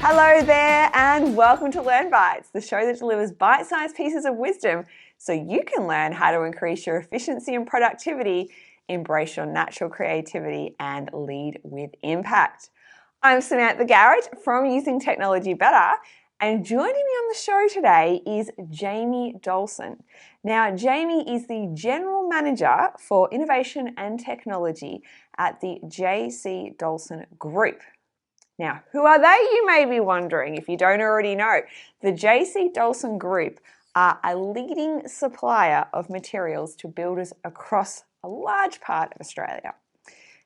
Hello there and welcome to LearnBytes, the show that delivers bite-sized pieces of wisdom so you can learn how to increase your efficiency and productivity, embrace your natural creativity and lead with impact. I'm Samantha from Using Technology Better, and joining me on the show today is Jamie Dahlsen. Now, Jamie is the General Manager for Innovation and Technology at the JC Dahlsen Group. Now, who are they, you may be wondering, if you don't already know. The JC Dahlsen Group are a leading supplier of materials to builders across a large part of Australia.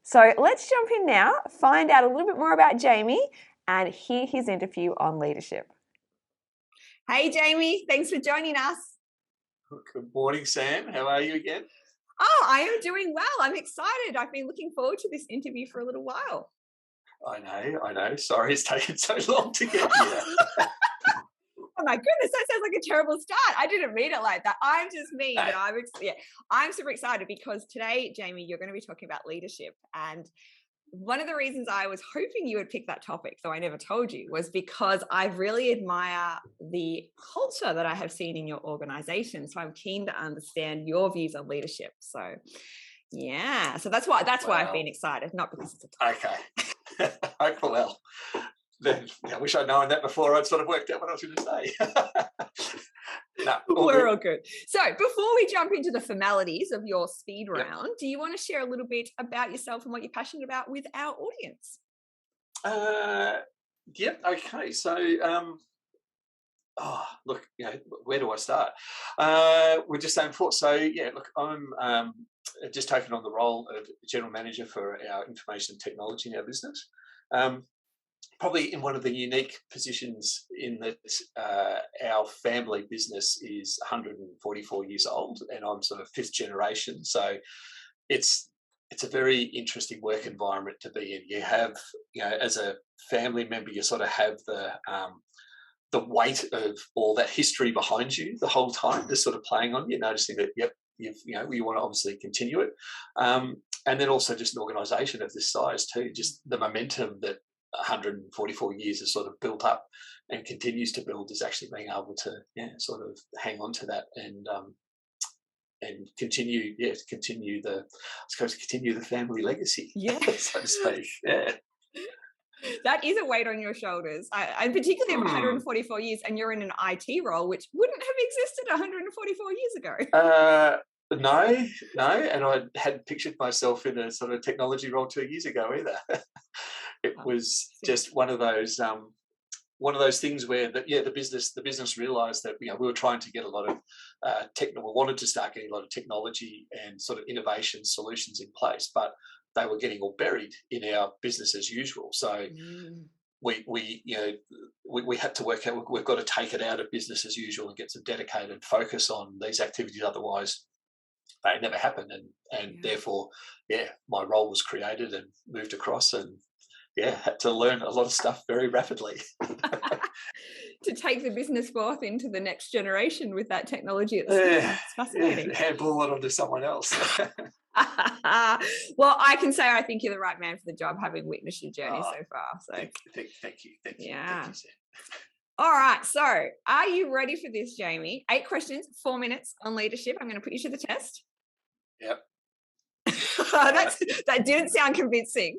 So let's jump in now, find out a little bit more about Jamie and hear his interview on leadership. Hey, Jamie, thanks for joining us. Good morning, Sam. How are you again? Oh, I am doing well. I'm excited. I've been looking forward to this interview for a little while. I know. Sorry it's taken so long to get here. Oh my goodness, that sounds like a terrible start. I didn't mean it like that. I'm just me, but I'm super excited because today, Jamie, you're going to be talking about leadership. And one of the reasons I was hoping you would pick that topic, though I never told you, was because I really admire the culture that I have seen in your organization. So I'm keen to understand your views on leadership. So yeah, so that's why I've been excited, not because it's a topic. Okay. Well, then I wish I'd known that before I'd sort of worked out what I was going to say. We're all good. So before we jump into the formalities of your speed round, do you want to share a little bit about yourself and what you're passionate about with our audience? Okay. So, look, where do I start? We're just saying before. So, look, I'm just taken on the role of general manager for our information technology in our business. Probably in one of the unique positions in that our family business is 144 years old, and I'm sort of fifth generation. So it's a very interesting work environment to be in. You have, as a family member, you sort of have the weight of all that history behind you the whole time, just sort of playing on you, noticing that, you want to obviously continue it. And then also just an organisation of this size too, just the momentum that 144 years has sort of built up and continues to build is actually being able to, sort of hang on to that and continue the family legacy, so to speak. Yeah. That is a weight on your shoulders, and particularly 144 years, and you're in an IT role, which wouldn't have existed 144 years ago. No, and I hadn't pictured myself in a sort of technology role 2 years ago either. It was just one of those things where the business realised that we were trying to get a lot of wanted to start getting a lot of technology and sort of innovation solutions in place, but they were getting all buried in our business as usual. So we had to work out, we've got to take it out of business as usual and get some dedicated focus on these activities. Otherwise, they never happen. And therefore, my role was created and moved across and had to learn a lot of stuff very rapidly. To take the business forth into the next generation with that technology. It's fascinating. Handball it onto someone else. Well, I can say I think you're the right man for the job, having witnessed your journey so far. So thank you. Yeah. Thank you, all right. So are you ready for this, Jamie? 8 questions, 4 minutes on leadership. I'm going to put you to the test. Yep. That didn't sound convincing.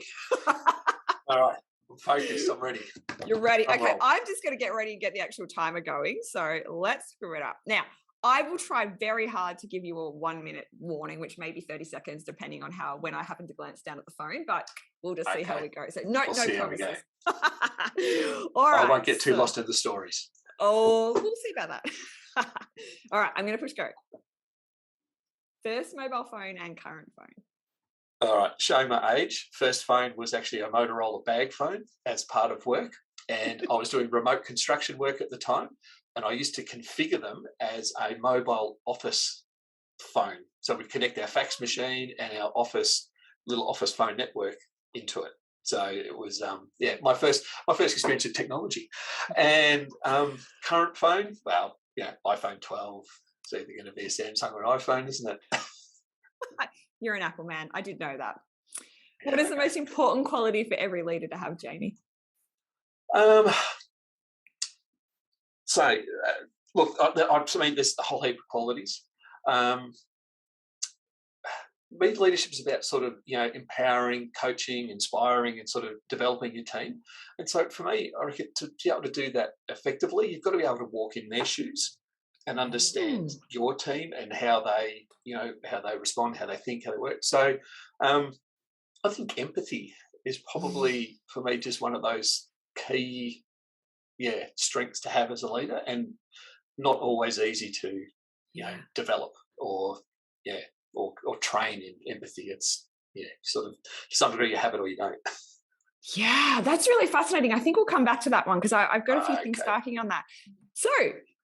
All right. I'm focused. I'm ready. You're ready. Okay. I'm just going to get ready and get the actual timer going. So let's screw it up. Now, I will try very hard to give you a 1-minute warning, which may be 30 seconds, depending on when I happen to glance down at the phone, but we'll just see how we go. So no promises. All right. I won't get too lost in the stories. Oh, we'll see about that. All right. I'm going to push go. First mobile phone and current phone. All right, showing my age. First phone was actually a Motorola bag phone as part of work, and I was doing remote construction work at the time, and I used to configure them as a mobile office phone. So we'd connect our fax machine and our little office phone network into it. So it was my first experience with technology. And current phone, iPhone 12. It's either going to be a Samsung or an iPhone, isn't it? You're an Apple man. I did know that. What is the most important quality for every leader to have, Jamie? So, look, I mean, there's a whole heap of qualities. Leadership is about sort of, empowering, coaching, inspiring, and sort of developing your team. And so for me, I reckon to be able to do that effectively, you've got to be able to walk in their shoes and understand your team and how they, how they respond, how they think, how they work. So I think empathy is probably, for me, just one of those key, strengths to have as a leader, and not always easy to, develop or train in empathy. It's sort of, to some degree you have it or you don't. Yeah, that's really fascinating. I think we'll come back to that one because I've got a few things sparking on that. So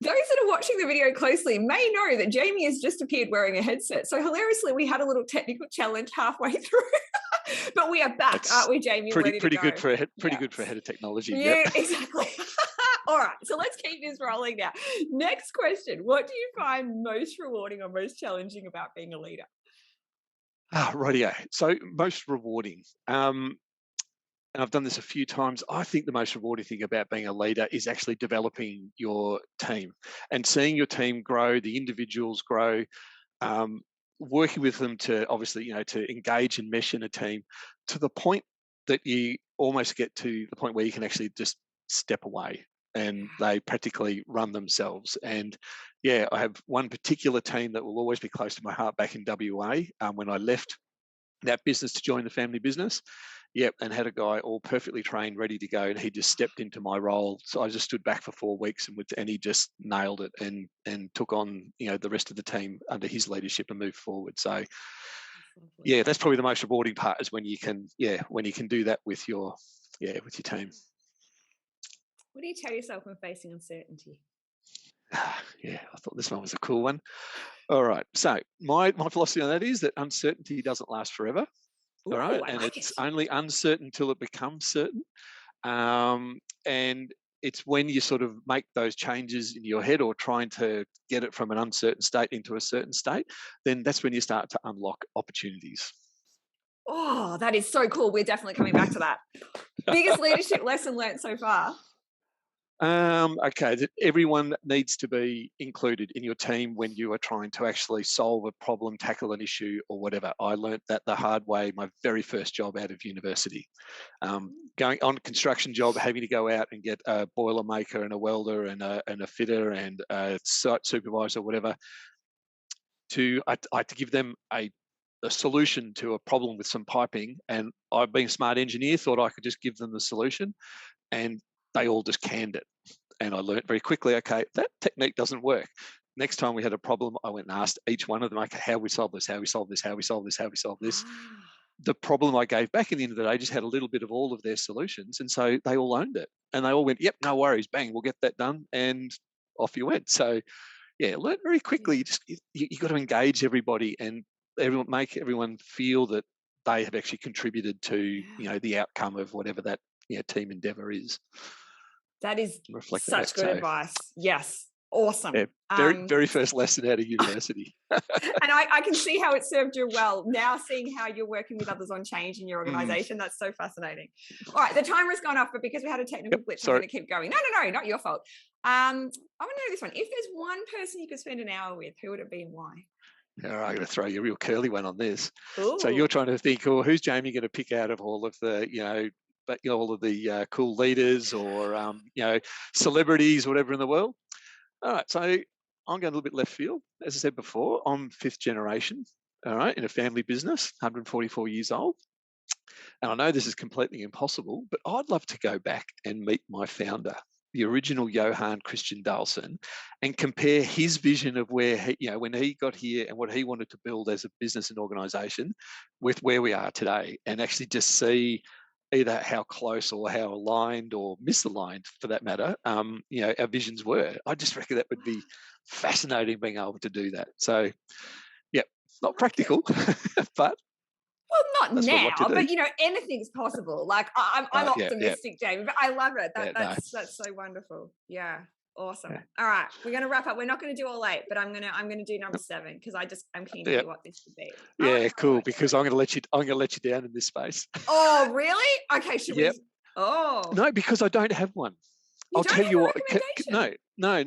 those that are watching the video closely may know that Jamie has just appeared wearing a headset. So hilariously, we had a little technical challenge halfway through, but we are back, aren't we, Jamie? Pretty good for a head of technology. Yeah, exactly. All right, so let's keep this rolling now. Next question. What do you find most rewarding or most challenging about being a leader? Rightio. So most rewarding. And I've done this a few times. I think the most rewarding thing about being a leader is actually developing your team and seeing your team grow, the individuals grow, working with them to obviously, to engage and mesh in a team to the point that you almost get to the point where you can actually just step away and they practically run themselves. And I have one particular team that will always be close to my heart back in WA when I left that business to join the family business. And had a guy all perfectly trained, ready to go, and he just stepped into my role. So I just stood back for 4 weeks, and he just nailed it and took on the rest of the team under his leadership and moved forward. So that's probably the most rewarding part, is when you can do that with your team. What do you tell yourself when facing uncertainty? I thought this one was a cool one. All right, so my philosophy on that is that uncertainty doesn't last forever. All right, and it's only uncertain till it becomes certain. And it's when you sort of make those changes in your head or trying to get it from an uncertain state into a certain state, then that's when you start to unlock opportunities. Oh, that is so cool. We're definitely coming back to that. Biggest leadership lesson learned so far? Okay, that everyone needs to be included in your team when you are trying to actually solve a problem, tackle an issue, or whatever. I learnt that the hard way, my very first job out of university. Going on a construction job, having to go out and get a boiler maker and a welder and a fitter and a site supervisor, whatever. I had to give them a solution to a problem with some piping, and I, being a smart engineer, thought I could just give them the solution, and they all just canned it. And I learned very quickly, okay, that technique doesn't work. Next time we had a problem, I went and asked each one of them, okay, how we solve this, how we solve this, how we solve this, how we solve this. The problem I gave back at the end of the day just had a little bit of all of their solutions. And so they all owned it. And they all went, yep, no worries, bang, we'll get that done. And off you went. So, learn very quickly. You got to engage everybody and make everyone feel that they have actually contributed to, the outcome of whatever that team endeavor is. That is such good advice. Yes. Awesome. Yeah, very first lesson out of university. And I can see how it served you well. Now seeing how you're working with others on change in your organization, that's so fascinating. All right, the timer has gone off, but because we had a technical glitch, I'm going to keep going. No, not your fault. I want to know this one. If there's one person you could spend an hour with, who would it be and why? All right, I'm going to throw you a real curly one on this. Ooh. So you're trying to think, who's Jamie going to pick out of all of the, all of the cool leaders or, celebrities, whatever in the world? All right, so I'm going a little bit left field. As I said before, I'm 5th generation, all right, in a family business, 144 years old. And I know this is completely impossible, but I'd love to go back and meet my founder, the original Johann Christian Dahlsen, and compare his vision of where he, when he got here and what he wanted to build as a business and organisation with where we are today, and actually just see either how close or how aligned or misaligned, for that matter, our visions were. I just reckon that would be fascinating, being able to do that. So, not practical, but. Well, not now, but anything's possible. Like I'm optimistic, Jamie, but I love it. That's so wonderful. Yeah, awesome. Yeah. All right, we're going to wrap up. We're not going to do all 8, but I'm going to do number 7 because I'm keen to hear what this could be. Yeah, cool. Because I'm going to let you down in this space. Oh, really? Okay, should we? Oh, no, because I don't have one. I'll don't tell have you a what. recommendation?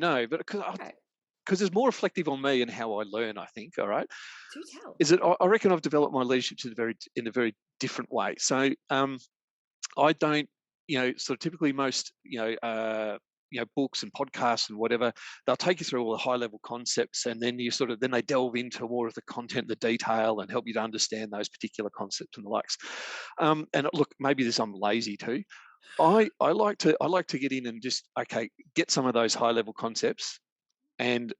No, but because it's more reflective on me and how I learn, I think. All right, Do tell. is that I reckon I've developed my leadership in a very different way. So I don't, sort of typically most, books and podcasts and whatever, they'll take you through all the high level concepts, and then then they delve into more of the content, the detail, and help you to understand those particular concepts and the likes. And look, maybe I'm lazy too. I like to get in and just get some of those high level concepts and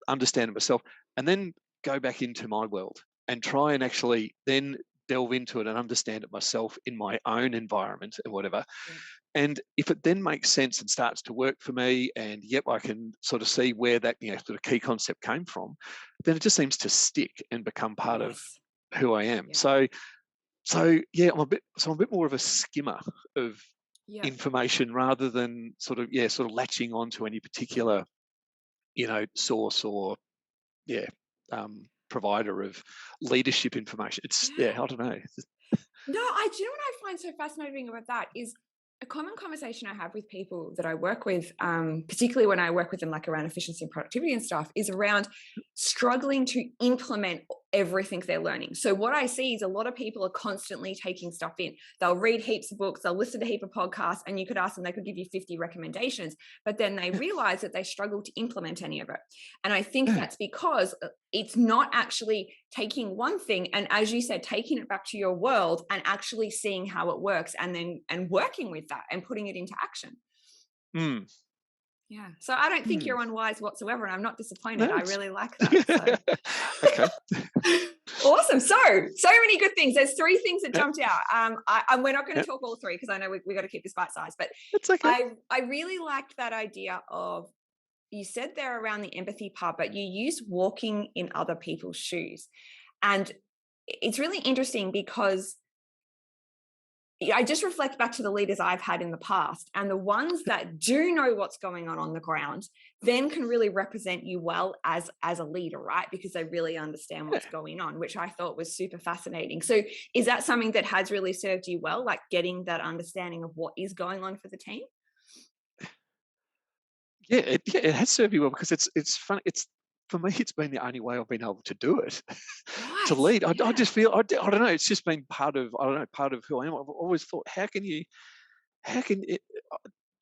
understand it myself, and then go back into my world and try and actually then delve into it and understand it myself in my own environment and whatever. Yeah. And if it then makes sense and starts to work for me, and I can sort of see where that sort of key concept came from, then it just seems to stick and become part of who I am. Yeah. So I'm a bit more of a skimmer of information rather than sort of latching onto any particular source or provider of leadership information. It's I don't know. No, do you know what I find so fascinating about that is a common conversation I have with people that I work with, particularly when I work with them like around efficiency and productivity and stuff, is around struggling to implement everything they're learning. So what I see is a lot of people are constantly taking stuff in. They'll read heaps of books, they'll listen to heaps of podcasts, and you could ask them, they could give you 50 recommendations, but then they realize that they struggle to implement any of it. And I think that's because it's not actually taking one thing and, as you said, taking it back to your world and actually seeing how it works, and working with that and putting it into action. Yeah. So I don't think you're unwise whatsoever, and I'm not disappointed. No, I really like that. So. Okay. Awesome. So many good things. There's 3 things that jumped out. And we're not going to talk all 3 because I know we got to keep this bite size, but it's okay. I really liked that idea of, you said there around the empathy part, but you used walking in other people's shoes. And it's really interesting because I just reflect back to the leaders I've had in the past, and the ones that do know what's going on the ground then can really represent you well as a leader, right? Because they really understand what's going on, which I thought was super fascinating. So is that something that has really served you well, like getting that understanding of what is going on for the team? Yeah, it has served you well because it's fun. For me, it's been the only way I've been able to do it. Right. To lead. I just feel I don't know. It's just been part of who I am. I've always thought, how can it?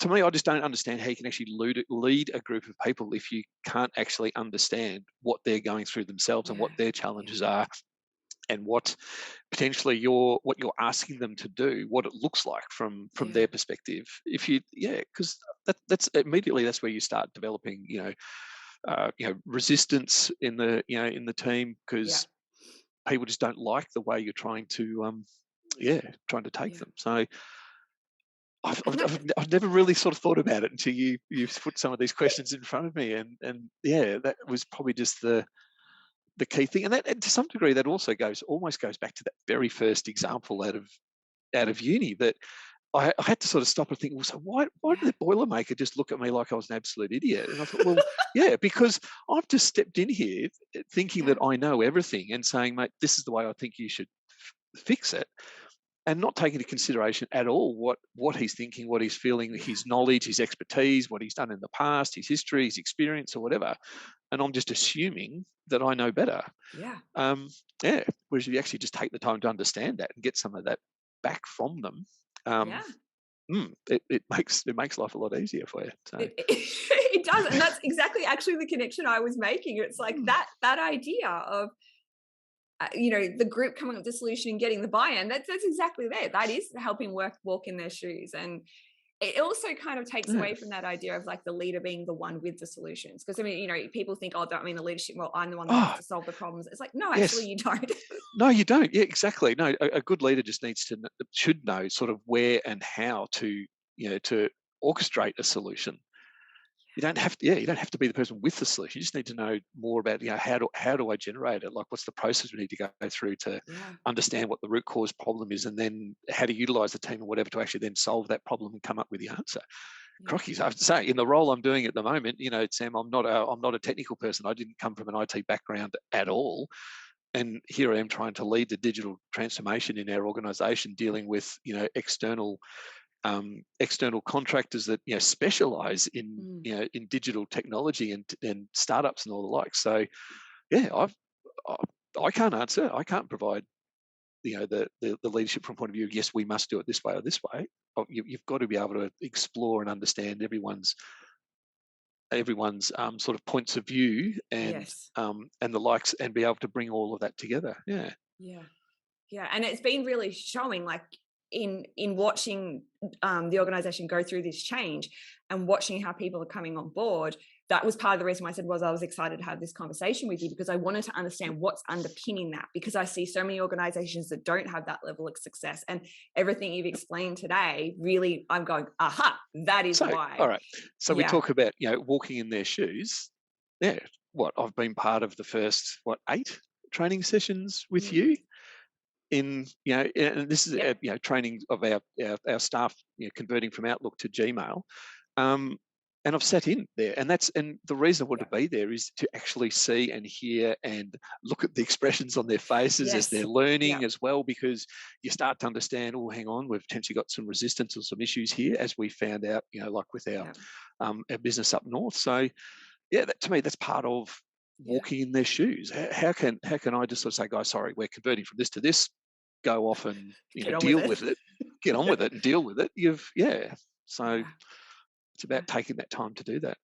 To me, I just don't understand how you can actually lead a group of people if you can't actually understand what they're going through themselves and what their challenges are, and what potentially what you're asking them to do, what it looks like from their perspective. If you because that's immediately that's where you start developing resistance in the team, because people just don't like the way you're trying to take them. So I've never really sort of thought about it until you put some of these questions in front of me, and that was probably just the key thing. And to some degree that also almost goes back to that very first example out of uni, that I had to sort of stop and think, well, so why did the Boilermaker just look at me like I was an absolute idiot? And I thought, well, because I've just stepped in here thinking that I know everything and saying, mate, this is the way I think you should fix it, and not taking into consideration at all what he's thinking, what he's feeling, his knowledge, his expertise, what he's done in the past, his history, his experience, or whatever. And I'm just assuming that I know better. Whereas if you actually just take the time to understand that and get some of that back from them, it makes life a lot easier for you. So. It does, and that's exactly actually the connection I was making. It's like that idea of the group coming up with the solution and getting the buy-in. That's exactly there. That is helping walk in their shoes. And it also kind of takes away from that idea of like the leader being the one with the solutions. Because I mean, people think, oh, don't mean the leadership, well, I'm the one that has to solve the problems. It's like, no, actually you don't. No, you don't. Yeah, exactly. No, a good leader just should know sort of where and how to orchestrate a solution. You don't have to be the person with the solution. You just need to know more about how do I generate it? Like, what's the process we need to go through to understand what the root cause problem is, and then how to utilize the team or whatever to actually then solve that problem and come up with the answer. Crikey, I have to say, in the role I'm doing at the moment, Sam, I'm not a technical person. I didn't come from an IT background at all, and here I am trying to lead the digital transformation in our organisation, dealing with external external contractors that specialize in in digital technology and startups and all the like. So yeah, I can't answer. I can't provide the leadership from point of view. Yes, we must do it this way or this way. You've got to be able to explore and understand everyone's sort of points of view and the likes, and be able to bring all of that together. Yeah. And it's been really showing, like in watching the organization go through this change and watching how people are coming on board. That was part of the reason why I said I was excited to have this conversation with you, because I wanted to understand what's underpinning that, because I see so many organizations that don't have that level of success, and everything you've explained today, really, I'm going, aha, that is why. All right. So we talk about, walking in their shoes. Yeah. I've been part of the first, 8 training sessions with you in, and this is, training of our staff, converting from Outlook to Gmail. And I've sat in there, and the reason I want to be there is to actually see and hear and look at the expressions on their faces as they're learning as well, because you start to understand, oh, hang on, we've potentially got some resistance or some issues here, as we found out, like with our business up north. So to me, that's part of walking in their shoes. How can I just sort of say, guys, sorry, we're converting from this to this, go off and deal with it, get on with it and deal with it. So it's about taking that time to do that.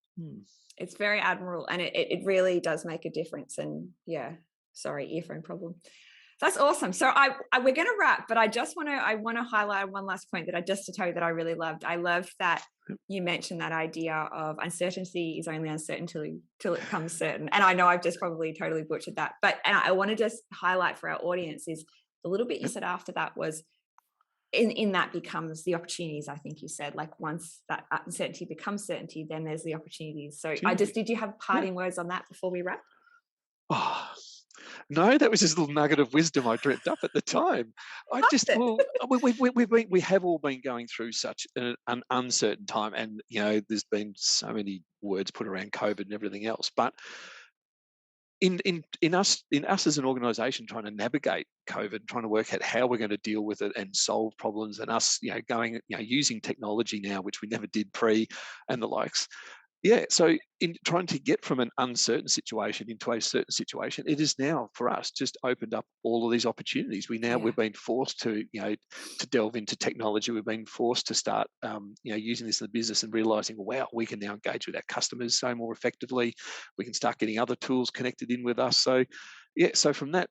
It's very admirable, and it really does make a difference. And earphone problem. That's awesome. So we're going to wrap, but I want to highlight one last point to tell you that I really loved. I loved that you mentioned that idea of uncertainty is only uncertain till it becomes certain. And I know I've just probably totally butchered that, and I want to just highlight for our audience is the little bit you said after that was in that becomes the opportunities. I think you said, like, once that uncertainty becomes certainty, then there's the opportunities. So did you have parting words on that before we wrap? Oh, no, that was just a little nugget of wisdom I dreamt up at the time. We have all been going through such an uncertain time, and there's been so many words put around COVID and everything else. But in us as an organisation trying to navigate COVID, trying to work out how we're going to deal with it and solve problems, and us going using technology now, which we never did pre, and the likes. So in trying to get from an uncertain situation into a certain situation, it is now for us just opened up all of these opportunities. We've been forced to to delve into technology. We've been forced to start using this in the business and realizing, wow, we can now engage with our customers so more effectively. We can start getting other tools connected in with us. So so from that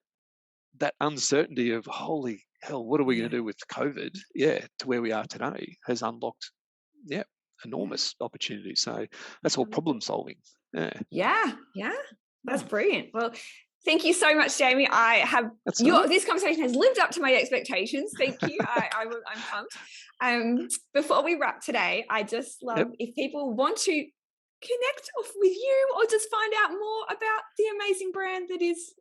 uncertainty of, holy hell, what are we going to do with COVID? To where we are today has unlocked enormous opportunities. So that's all problem solving. That's brilliant. Well, thank you so much, Jamie. This conversation has lived up to my expectations. Thank you. I'm pumped. Before we wrap today, I just love if people want to connect with you or just find out more about the amazing brand that is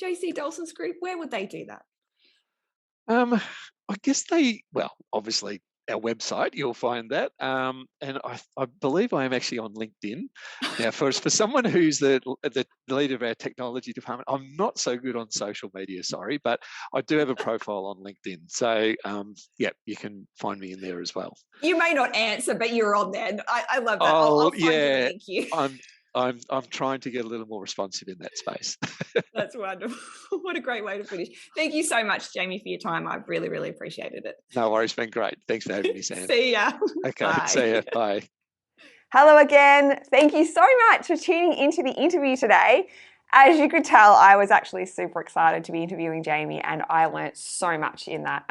JC Dahlsens Group, where would they do that? I guess obviously our website, you'll find that. And I believe I am actually on LinkedIn. Now, for someone who's the leader of our technology department, I'm not so good on social media, sorry, but I do have a profile on LinkedIn. So, you can find me in there as well. You may not answer, but you're on there. I love that. I'll find you and link you. I'm trying to get a little more responsive in that space. That's wonderful. What a great way to finish. Thank you so much, Jamie, for your time. I've really, really appreciated it. No worries. It's been great. Thanks for having me, Sam. See ya. Okay. Bye. See ya. Bye. Hello again. Thank you so much for tuning into the interview today. As you could tell, I was actually super excited to be interviewing Jamie, and I learnt so much in that.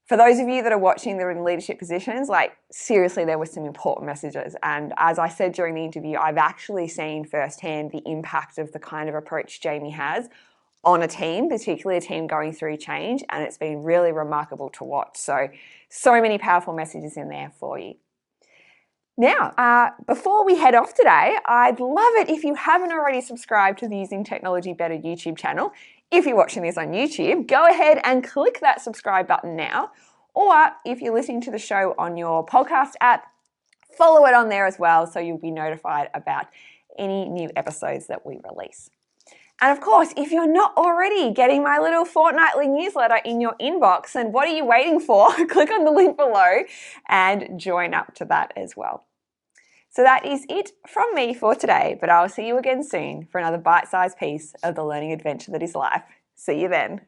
For those of you that are watching that are in leadership positions, seriously, there were some important messages. And as I said during the interview, I've actually seen firsthand the impact of the kind of approach Jamie has on a team, particularly a team going through change. And it's been really remarkable to watch. So many powerful messages in there for you. Now, before we head off today, I'd love it if you haven't already subscribed to the Using Technology Better YouTube channel. If you're watching this on YouTube, go ahead and click that subscribe button now. Or if you're listening to the show on your podcast app, follow it on there as well so you'll be notified about any new episodes that we release. And of course, if you're not already getting my little fortnightly newsletter in your inbox, then what are you waiting for? Click on the link below and join up to that as well. So that is it from me for today, but I'll see you again soon for another bite-sized piece of the learning adventure that is life. See you then.